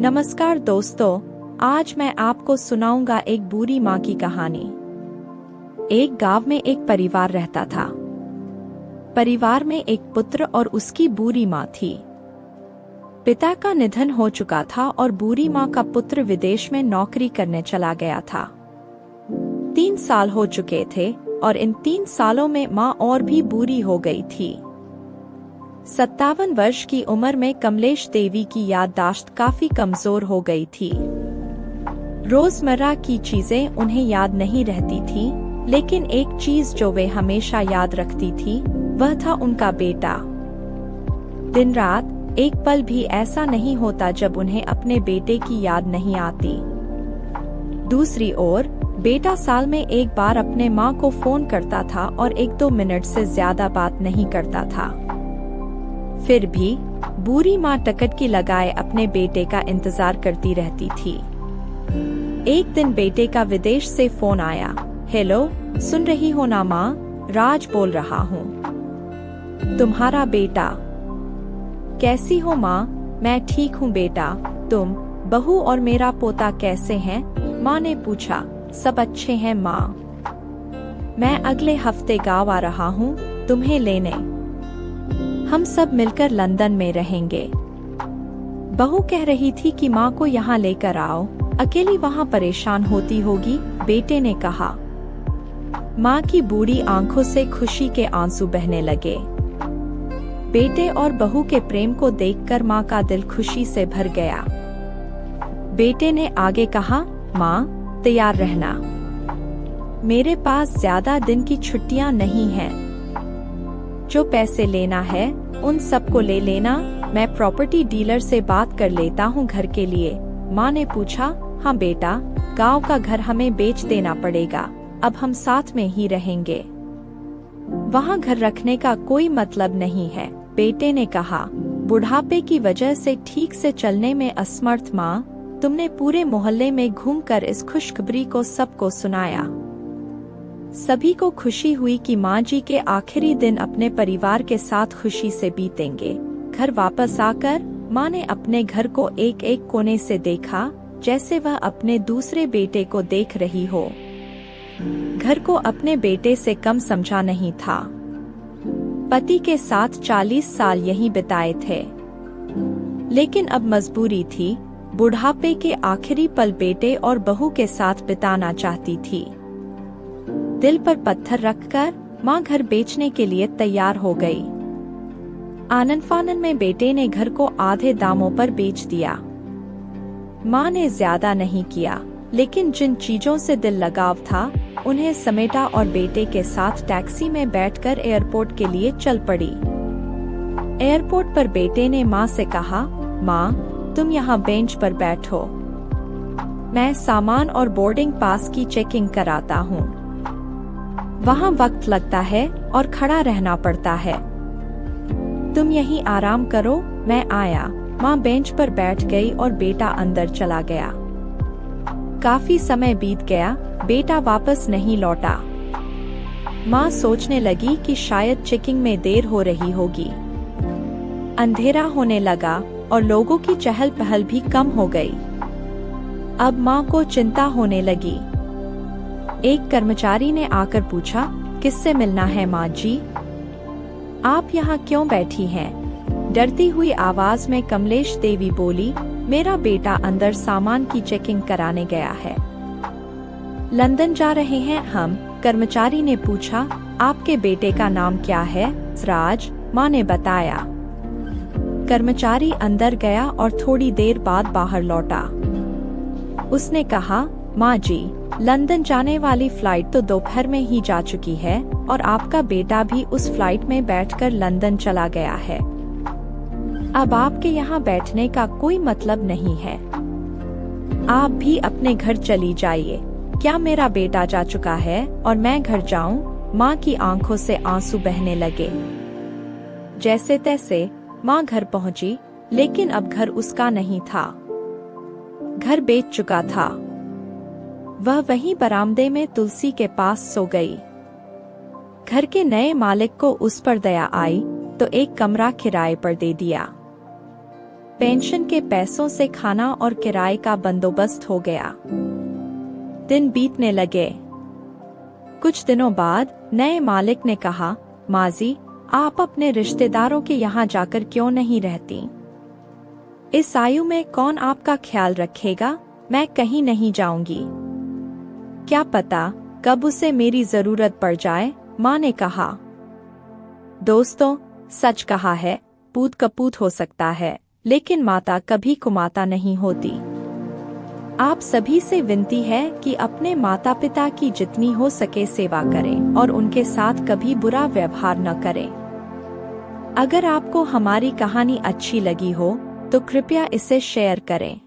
नमस्कार दोस्तों, आज मैं आपको सुनाऊंगा एक बुरी माँ की कहानी। एक गांव में एक परिवार रहता था। परिवार में एक पुत्र और उसकी बुरी माँ थी। पिता का निधन हो चुका था और बुरी माँ का पुत्र विदेश में नौकरी करने चला गया था। 3 साल हो चुके थे और इन 3 सालों में माँ और भी बुरी हो गई थी। 57 वर्ष की उम्र में कमलेश देवी की याददाश्त काफी कमजोर हो गई थी। रोजमर्रा की चीजें उन्हें याद नहीं रहती थी, लेकिन एक चीज जो वे हमेशा याद रखती थी वह था उनका बेटा। दिन रात एक पल भी ऐसा नहीं होता जब उन्हें अपने बेटे की याद नहीं आती। दूसरी ओर बेटा साल में एक बार अपने माँ को फोन करता था और 1-2 मिनट से ज्यादा बात नहीं करता था। फिर भी बुरी माँ टकटकी लगाए अपने बेटे का इंतजार करती रहती थी। एक दिन बेटे का विदेश से फोन आया। हेलो, सुन रही हो ना माँ? राज बोल रहा हूँ। तुम्हारा बेटा। कैसी हो माँ? मैं ठीक हूँ बेटा। तुम, बहू और मेरा पोता कैसे हैं? माँ ने पूछा। सब अच्छे हैं माँ। मैं अगले हफ्ते गाँव आ रहा हूँ तुम्हें लेने। हम सब मिलकर लंदन में रहेंगे। बहू कह रही थी कि माँ को यहाँ लेकर आओ, अकेली वहाँ परेशान होती होगी, बेटे ने कहा। माँ की बूढ़ी आंखों से खुशी के आंसू बहने लगे। बेटे और बहू के प्रेम को देखकर माँ का दिल खुशी से भर गया। बेटे ने आगे कहा, माँ तैयार रहना। मेरे पास ज्यादा दिन की छुट्टियाँ नहीं हैं। जो पैसे लेना है उन सबको ले लेना। मैं प्रॉपर्टी डीलर से बात कर लेता हूँ घर के लिए। माँ ने पूछा। हाँ बेटा, गांव का घर हमें बेच देना पड़ेगा। अब हम साथ में ही रहेंगे। वहाँ घर रखने का कोई मतलब नहीं है, बेटे ने कहा। बुढ़ापे की वजह से ठीक से चलने में असमर्थ माँ, तुमने पूरे मोहल्ले में घूमकर इस खुशखबरी को सबको सुनाया। सभी को खुशी हुई कि माँ जी के आखिरी दिन अपने परिवार के साथ खुशी से बीतेंगे। घर वापस आकर माँ ने अपने घर को एक एक कोने से देखा, जैसे वह अपने दूसरे बेटे को देख रही हो। घर को अपने बेटे से कम समझा नहीं था। पति के साथ 40 साल यहीं बिताए थे, लेकिन अब मजबूरी थी। बुढ़ापे के आखिरी पल बेटे और बहू के साथ बिताना चाहती थी। दिल पर पत्थर रखकर माँ घर बेचने के लिए तैयार हो गई। आनन फानन में बेटे ने घर को आधे दामों पर बेच दिया। माँ ने ज्यादा नहीं किया, लेकिन जिन चीजों से दिल लगाव था उन्हें समेटा और बेटे के साथ टैक्सी में बैठकर एयरपोर्ट के लिए चल पड़ी। एयरपोर्ट पर बेटे ने माँ से कहा, माँ तुम यहाँ बेंच पर बैठो, मैं सामान और बोर्डिंग पास की चेकिंग कराता हूँ। वहाँ वक्त लगता है और खड़ा रहना पड़ता है। तुम यहीं आराम करो, मैं आया। माँ बेंच पर बैठ गई और बेटा अंदर चला गया। काफी समय बीत गया, बेटा वापस नहीं लौटा। माँ सोचने लगी कि शायद चेकिंग में देर हो रही होगी। अंधेरा होने लगा और लोगों की चहल पहल भी कम हो गई। अब माँ को चिंता होने लगी। एक कर्मचारी ने आकर पूछा, किससे मिलना है माँ जी? आप यहाँ क्यों बैठी हैं? डरती हुई आवाज में कमलेश देवी बोली, मेरा बेटा अंदर सामान की चेकिंग कराने गया है। लंदन जा रहे हैं हम। कर्मचारी ने पूछा, आपके बेटे का नाम क्या है? राज, माँ ने बताया। कर्मचारी अंदर गया और थोड़ी देर बाद बाहर लौटा। उसने कहा, माँ जी, लंदन जाने वाली फ्लाइट तो दोपहर में ही जा चुकी है और आपका बेटा भी उस फ्लाइट में बैठकर लंदन चला गया है। अब आपके यहाँ बैठने का कोई मतलब नहीं है। आप भी अपने घर चली जाइए। क्या मेरा बेटा जा चुका है और मैं घर जाऊं? माँ की आंखों से आंसू बहने लगे। जैसे तैसे माँ घर पहुंची, लेकिन अब घर उसका नहीं था। घर बेच चुका था। वह वहीं बरामदे में तुलसी के पास सो गई। घर के नए मालिक को उस पर दया आई तो एक कमरा किराए पर दे दिया। पेंशन के पैसों से खाना और किराए का बंदोबस्त हो गया। दिन बीतने लगे। कुछ दिनों बाद नए मालिक ने कहा, माजी, आप अपने रिश्तेदारों के यहाँ जाकर क्यों नहीं रहती? इस आयु में कौन आपका ख्याल रखेगा? मैं कहीं नहीं जाऊंगी। क्या पता कब उसे मेरी जरूरत पड़ जाए, माँ ने कहा। दोस्तों, सच कहा है, पूत कपूत हो सकता है, लेकिन माता कभी कुमाता नहीं होती। आप सभी से विनती है कि अपने माता पिता की जितनी हो सके सेवा करें और उनके साथ कभी बुरा व्यवहार न करें। अगर आपको हमारी कहानी अच्छी लगी हो तो कृपया इसे शेयर करें।